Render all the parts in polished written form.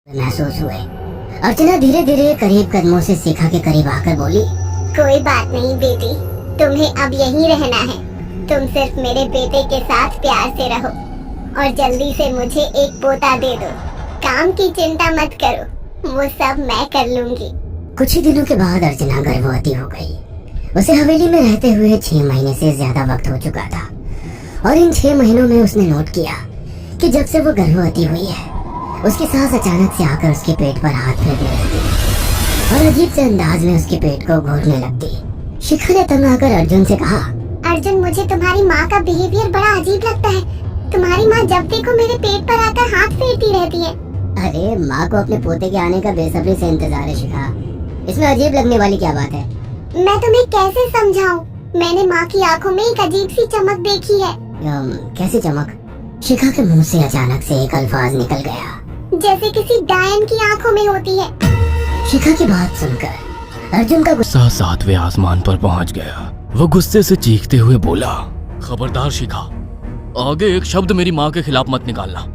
महसूस हुए। अर्चना धीरे धीरे करीब कदमों से शिखा के करीब आकर बोली, कोई बात नहीं बेटी, तुम्हें अब यहीं रहना है। तुम सिर्फ मेरे बेटे के साथ प्यार से रहो और जल्दी से मुझे एक पोता दे दो। काम की चिंता मत करो, वो सब मैं कर लूंगी। कुछ ही दिनों के बाद अर्चना गर्भवती हो गई। उसे हवेली में रहते हुए 6 महीने से ज्यादा वक्त हो चुका था और इन 6 महीनों में उसने नोट किया कि जब से वो गर्भवती हुई है उसकी सांस अचानक से आकर उसके पेट पर हाथ फेरने लगती और अजीब से अंदाज में उसके पेट को घोटने लगती। शिखा ने तंग आकर अर्जुन से कहा, अर्जुन, मुझे तुम्हारी माँ का बिहेवियर बड़ा अजीब लगता है। तुम्हारी माँ जब देखो मेरे पेट पर आकर हाथ फेरती रहती है। अरे माँ को अपने पोते के आने का बेसब्री से इंतजार है शिखा, इसमें अजीब लगने वाली क्या बात है? मैं तुम्हें कैसे समझाऊं? मैंने माँ की आंखों में एक अजीब सी चमक देखी है। कैसी चमक? शिखा के मुंह से अचानक से एक अल्फाज निकल गया, जैसे किसी डायन की आंखों में होती है। शिखा की बात सुनकर अर्जुन का गुस्सा 7वें आसमान पर पहुंच गया। वो गुस्से से चीखते हुए बोला, खबरदार शिखा, आगे एक शब्द मेरी माँ के खिलाफ मत निकालना,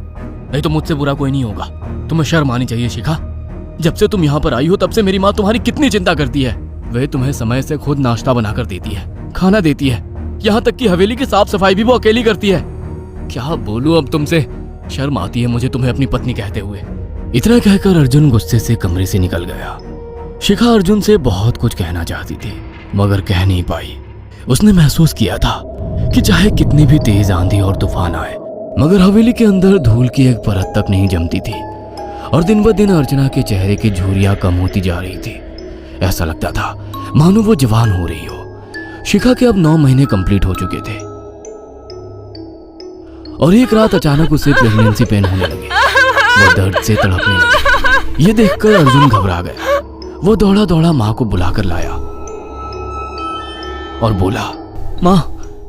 नहीं तो मुझसे बुरा कोई नहीं होगा। तुम्हें शर्म आनी चाहिए शिखा। जब से तुम यहाँ पर आई हो तब से मेरी माँ तुम्हारी कितनी चिंता करती है। वह तुम्हें समय से खुद नाश्ता बनाकर देती है, खाना देती है, यहाँ तक कि हवेली की साफ सफाई भी वो अकेली करती है। क्या बोलूं अब तुमसे, शर्म आती है मुझे तुम्हें अपनी पत्नी कहते हुए। इतना कहकर अर्जुन गुस्से से कमरे से निकल गया। शिखा अर्जुन से बहुत कुछ कहना चाहती थी मगर कह नहीं पाई। उसने महसूस किया था कि चाहे कितनी भी तेज आंधी और तूफान आए मगर हवेली के अंदर धूल की एक परत तक नहीं जमती थी और दिन ब दिन अर्चना के चेहरे की झुर्रियां कम होती जा रही थी। ऐसा लगता था मानो वो जवान हो रही हो। शिखा के अब 9 महीने कंप्लीट हो चुके थे और एक रात अचानक उसे प्रेगनेंसी पेन होने लगी। वो दर्द से तड़पने लगी। ये देखकर अर्जुन घबरा गया। वो दौड़ा दौड़ा माँ को बुलाकर लाया और बोला, माँ,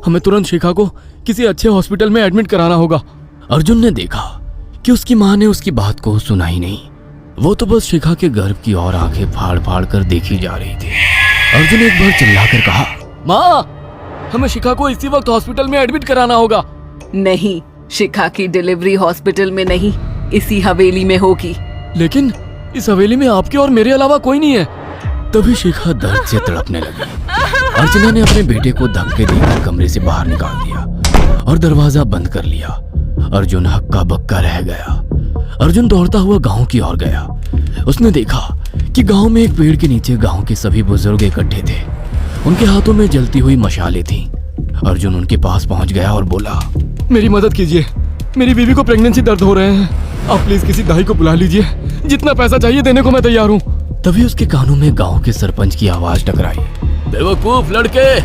हमें तुरंत शिखा को किसी अच्छे हॉस्पिटल में एडमिट कराना होगा। अर्जुन ने देखा कि उसकी माँ ने उसकी बात को सुना ही नहीं। वो तो बस शिखा के गर्भ की ओर आंखें फाड़ फाड़ कर देखी जा रही थी। अर्जुन एक बार चिल्लाकर कहा, माँ, हमें शिखा को इसी वक्त हॉस्पिटल में एडमिट कराना होगा। नहीं, शिखा की डिलीवरी हॉस्पिटल में नहीं, इसी हवेली में होगी। लेकिन इस हवेली में आपके और मेरे अलावा कोई नहीं है। तभी शिखा दर्द से तड़पने लगी। अर्चना ने अपने बेटे को धक्के देकर कमरे से बाहर निकाल दिया और दरवाजा बंद कर लिया। अर्जुन हक्का बक्का रह गया। अर्जुन दौड़ता हुआ गांव की ओर गया। उसने देखा कि गांव में एक पेड़ के नीचे गांव के सभी बुजुर्ग इकट्ठे थे। उनके हाथों में जलती हुई मशालें थीं। अर्जुन उनके पास पहुंच गया और बोला, मेरी मदद कीजिए, मेरी बीवी को प्रेगनेंसी दर्द हो रहे हैं। आप प्लीज किसी दाई को बुला लीजिए, जितना पैसा चाहिए देने को मैं तैयार हूँ। तभी उसके कानों में गांव के सरपंच की आवाज टकराई, बेवकूफ लड़के,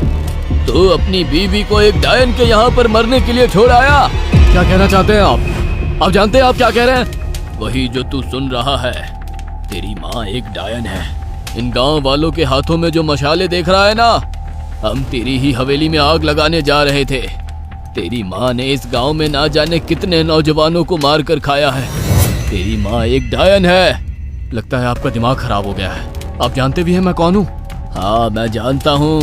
तू अपनी बीवी को एक डायन के यहाँ पर मरने के लिए छोड़ आया। क्या कहना चाहते हैं आप? आप जानते हैं आप क्या कह रहे हैं? वही जो तू सुन रहा है। तेरी माँ एक डायन है। इन गांव वालों के हाथों में जो मशाले देख रहा है ना, हम तेरी ही हवेली में आग लगाने जा रहे थे। तेरी माँ ने इस गांव में ना जाने कितने नौजवानों को मार कर खाया है। तेरी माँ एक डायन है। लगता है आपका दिमाग खराब हो गया है। आप जानते भी हैं मैं कौन हूँ? हाँ, मैं जानता हूँ।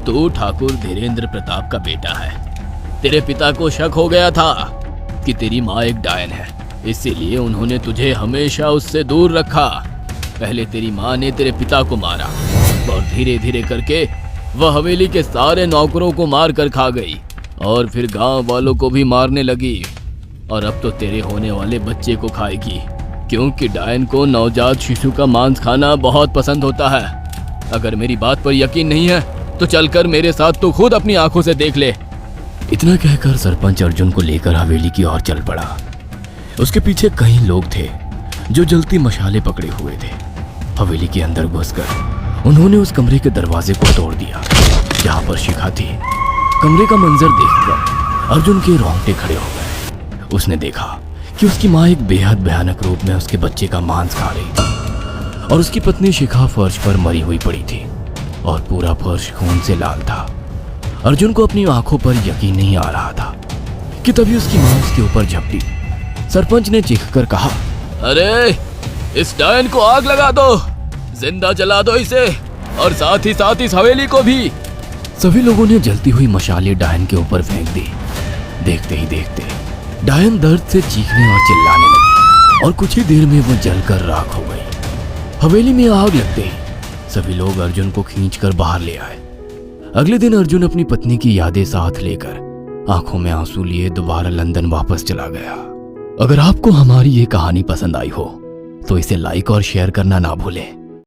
तू ठाकुर धीरेन्द्र प्रताप का बेटा है। तेरे पिता को शक हो गया था कि तेरी माँ एक डायन है, इसीलिए उन्होंने तुझे हमेशा उससे दूर रखा। पहले तेरी माँ ने तेरे पिता को मारा और धीरे धीरे करके वह हवेली के सारे नौकरों को मार कर खा गई और फिर गांव वालों को भी मारने लगी। और अब तो तेरे होने वाले बच्चे को खाएगी, क्योंकि डायन को नवजात शिशु का मांस खाना बहुत पसंद होता है। अगर मेरी बात पर यकीन नहीं है तो चलकर मेरे साथ तो खुद अपनी आंखों से देख ले। इतना कहकर सरपंच अर्जुन को लेकर हवेली की ओर चल पड़ा। उसके पीछे कई लोग थे जो जलती मशाले पकड़े हुए थे। हवेली के अंदर घुसकर उन्होंने उस कमरे के दरवाजे को तोड़ दिया जहाँ पर शिखा थी। कमरे का मंजर देखकर अर्जुन के रोंगटे खड़े हो गए। उसने देखा कि उसकी माँ एक बेहद भयानक रूप में उसके बच्चे का मांस खा रही थी और उसकी पत्नी शिखा फर्श पर मरी हुई पड़ी थी और पूरा फर्श खून से लाल था। अर्जुन को अपनी आंखों पर यकीन नहीं आ रहा था कि तभी उसकी माँ उसके ऊपर झपटी। सरपंच ने चीखकर कहा, अरे इस डायन को आग लगा दो, जिंदा जला दो इसे और साथ ही साथ इस हवेली को भी। सभी लोगों ने जलती हुई मशालें डायन के ऊपर फेंक दी। देखते ही देखते डायन दर्द से चीखने और चिल्लाने लगी और कुछ ही देर में वो जलकर राख हो गई। हवेली में आग लगते ही सभी लोग अर्जुन को खींचकर बाहर ले आए। अगले दिन अर्जुन अपनी पत्नी की यादें साथ लेकर आंखों में आंसू लिए दोबारा लंदन वापस चला गया। अगर आपको हमारी ये कहानी पसंद आई हो तो इसे लाइक और शेयर करना ना भूलें।